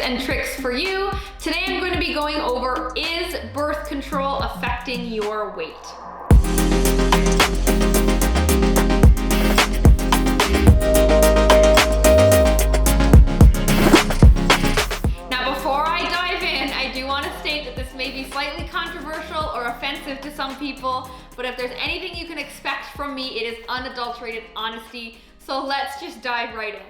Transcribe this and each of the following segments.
and tricks for you. Today I'm going to be going over, is birth control affecting your weight? Now before I dive in, I do want to state that this may be slightly controversial or offensive to some people, but if there's anything you can expect from me, it is unadulterated honesty. So let's just dive right in.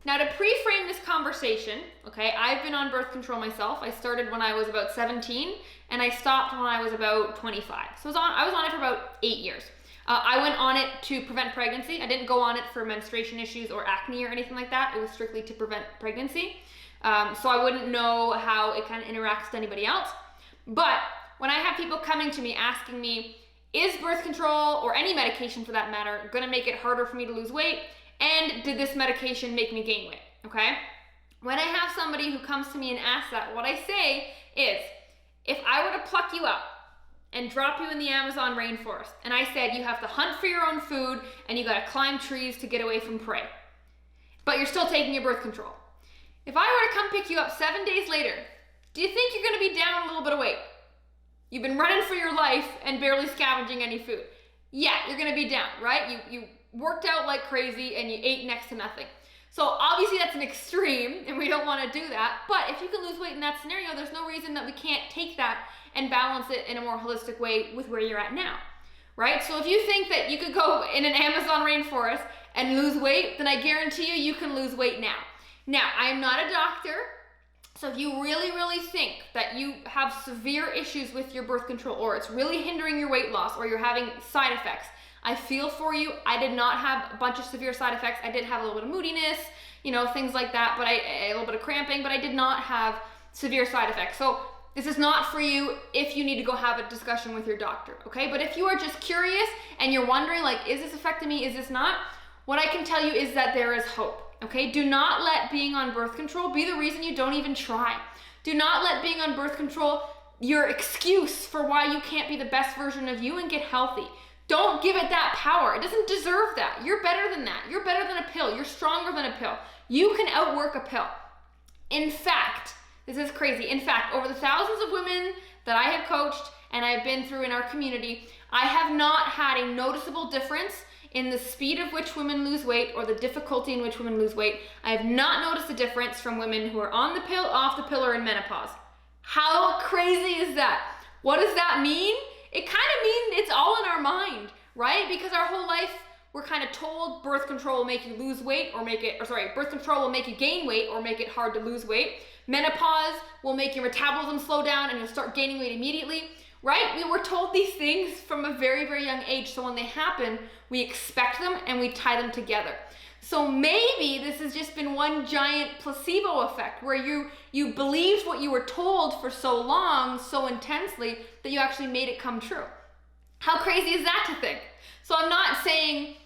Now to pre-frame this conversation, okay, I've been on birth control myself. I started when I was about 17 and I stopped when I was about 25. So I was on it for about 8 years. I went on it to prevent pregnancy. I didn't go on it for menstruation issues or acne or anything like that. It was strictly to prevent pregnancy. So I wouldn't know how it kind of interacts with anybody else. But when I have people coming to me asking me, is birth control or any medication for that matter gonna make it harder for me to lose weight? And did this medication make me gain weight, okay? When I have somebody who comes to me and asks that, what I say is, if I were to pluck you up and drop you in the Amazon rainforest, and I said you have to hunt for your own food and you gotta climb trees to get away from prey, but you're still taking your birth control. If I were to come pick you up 7 days later, do you think you're gonna be down a little bit of weight? You've been running for your life and barely scavenging any food. Yeah, you're gonna be down, right? You worked out like crazy and you ate next to nothing. So obviously that's an extreme and we don't wanna do that, but if you can lose weight in that scenario, there's no reason that we can't take that and balance it in a more holistic way with where you're at now, right? So if you think that you could go in an Amazon rainforest and lose weight, then I guarantee you can lose weight now. Now, I'm not a doctor, so if you really think that you have severe issues with your birth control or it's really hindering your weight loss or you're having side effects, I feel for you. I did not have a bunch of severe side effects. I did have a little bit of moodiness, things like that, but a little bit of cramping, but I did not have severe side effects. So this is not for you if you need to go have a discussion with your doctor, okay? But if you are just curious and you're wondering, like, is this affecting me, is this not? What I can tell you is that there is hope. Okay, do not let being on birth control be the reason you don't even try. Do not let being on birth control your excuse for why you can't be the best version of you and get healthy. Don't give it that power. It doesn't deserve that. You're better than that. You're better than a pill. You're stronger than a pill. You can outwork a pill. In fact, this is crazy. In fact, over the thousands of women that I have coached and I've been through in our community, I have not had a noticeable difference in the speed of which women lose weight or the difficulty in which women lose weight. I have not noticed a difference from women who are on the pill, off the pill, or in menopause. How crazy is that? What does that mean? It kind of means it's all in our mind, right? Because our whole life we're kind of told birth control will make you lose weight birth control will make you gain weight or make it hard to lose weight. Menopause will make your metabolism slow down and you'll start gaining weight immediately. Right? We were told these things from a very young age, so when they happen, we expect them and we tie them together. So maybe this has just been one giant placebo effect where you believed what you were told for so long, so intensely, that you actually made it come true. How crazy is that to think? So I'm not saying,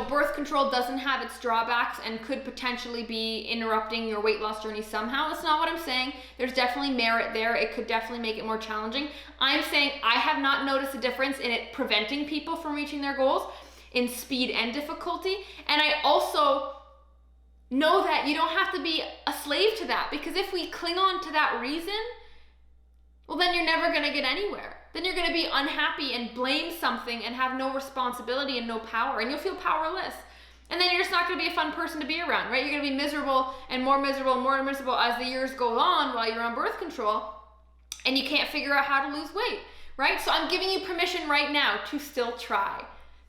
birth control doesn't have its drawbacks and could potentially be interrupting your weight loss journey somehow. That's not what I'm saying. There's definitely merit there. It could definitely make it more challenging. I'm saying I have not noticed a difference in it preventing people from reaching their goals in speed and difficulty. And I also know that you don't have to be a slave to that, because if we cling on to that reason, well, then you're never going to get anywhere. Then you're going to be unhappy and blame something and have no responsibility and no power, and you'll feel powerless. And then you're just not going to be a fun person to be around, right? You're going to be miserable and more miserable and more miserable as the years go on while you're on birth control, and you can't figure out how to lose weight, right? So I'm giving you permission right now to still try.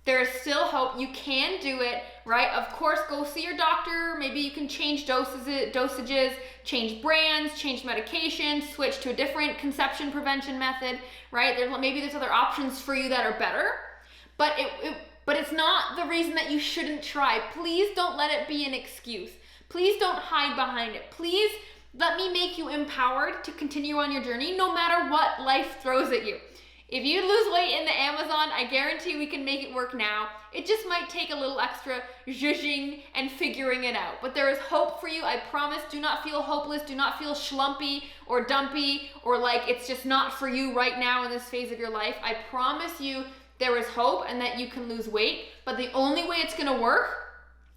There is still hope. You can do it, right? Of course, go see your doctor. Maybe you can change dosages, change brands, change medications, switch to a different conception prevention method, right? Maybe there's other options for you that are better, but it's not the reason that you shouldn't try. Please don't let it be an excuse. Please don't hide behind it. Please let me make you empowered to continue on your journey no matter what life throws at you. If you lose weight in the Amazon, I guarantee we can make it work now. It just might take a little extra zhuzhing and figuring it out. But there is hope for you, I promise. Do not feel hopeless. Do not feel schlumpy or dumpy or like it's just not for you right now in this phase of your life. I promise you there is hope and that you can lose weight. But the only way it's gonna work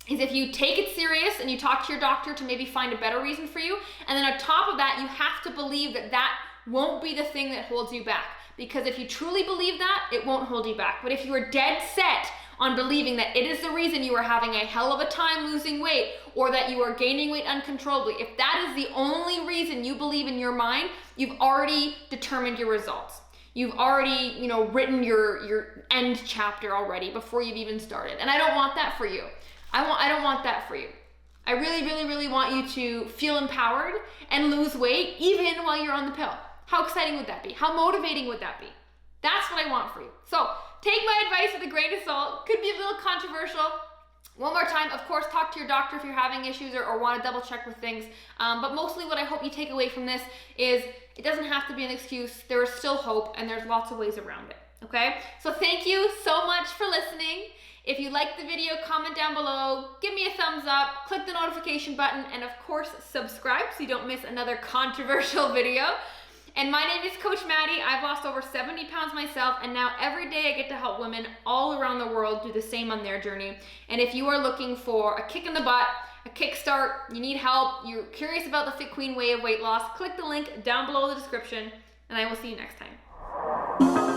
is if you take it serious and you talk to your doctor to maybe find a better reason for you, and then on top of that, you have to believe that that won't be the thing that holds you back. Because if you truly believe that, it won't hold you back. But if you are dead set on believing that it is the reason you are having a hell of a time losing weight, or that you are gaining weight uncontrollably, if that is the only reason you believe in your mind, you've already determined your results. You've already, written your end chapter already before you've even started. And I don't want that for you. I don't want that for you. I really, really, really want you to feel empowered and lose weight even while you're on the pill. How exciting would that be? How motivating would that be? That's what I want for you. So take my advice with a grain of salt. Could be a little controversial. One more time, of course, talk to your doctor if you're having issues or want to double check with things. But mostly what I hope you take away from this is it doesn't have to be an excuse. There is still hope, and there's lots of ways around it, okay? So thank you so much for listening. If you liked the video, comment down below, give me a thumbs up, click the notification button, and of course, subscribe so you don't miss another controversial video. And my name is Coach Maddie. I've lost over 70 pounds myself, and now every day I get to help women all around the world do the same on their journey. And if you are looking for a kick in the butt, a kickstart, you need help, you're curious about the Fit Queen way of weight loss, click the link down below in the description, and I will see you next time.